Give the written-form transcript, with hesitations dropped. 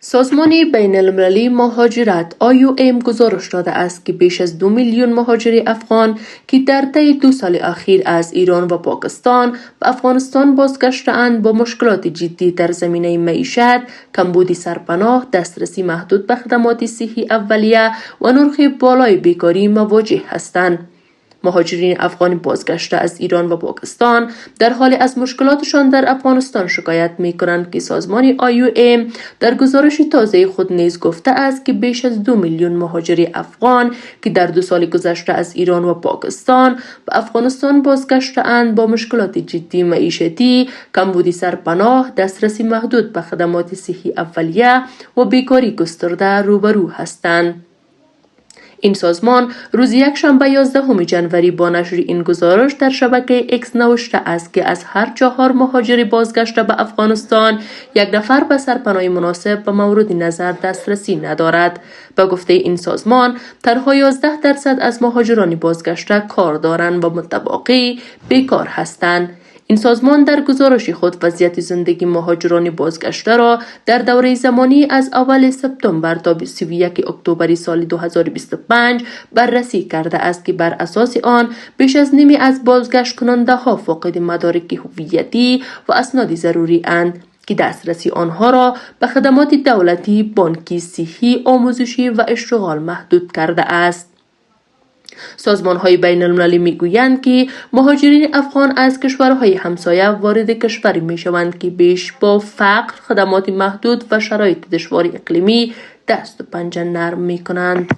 سازمان بین المللی مهاجرت IOM گزارش داده است که بیش از 2 میلیون مهاجر افغان که در طی 2 سال اخیر از ایران و پاکستان به افغانستان بازگشته‌اند با مشکلات جدی در زمینه معیشت، کمبود سرپناه، دسترسی محدود به خدمات صحی اولیه و نرخ بالای بیکاری مواجه هستند. مهاجرین افغان بازگشته از ایران و پاکستان در حال از مشکلاتشان در افغانستان شکایت می کنند که سازمان IOM در گزارش تازه خود نیز گفته است که بیش از 2 میلیون مهاجر افغان که در 2 سال گذشته از ایران و پاکستان به افغانستان بازگشته اند با مشکلات جدی معیشتی، کمبود سرپناه، دسترسی محدود به خدمات صحی اولیه و بیکاری گسترده روبرو هستند. این سازمان روز یکشنبه 11 جنوری با نشر این گزارش در شبکه اکس نوشته است که از هر 4 مهاجر بازگشته به افغانستان 1 نفر به سرپناه مناسب به مورد نظر دسترسی ندارد. به گفته این سازمان تنها 11% از مهاجران بازگشته کار دارند و متبقی بیکار هستند. این سازمان در گزارش خود وضعیت زندگی مهاجران بازگشته را در دوره زمانی از اول سپتامبر تا 31 اکتبر سال 2025 بررسی کرده است که بر اساس آن بیش از نیمی از بازگشت کننده ها فاقد مدارک هویتی و اسناد ضروری اند که دسترسی آنها را به خدمات دولتی، بانکی، صحی، آموزشی و اشتغال محدود کرده است. سازمان‌های بین المللی می‌گویند که مهاجرین افغان از کشورهای همسایه وارد کشوری می‌شوند که بیش با فقر، خدمات محدود و شرایط دشوار اقلیمی دست و پنجه نرم می‌کنند.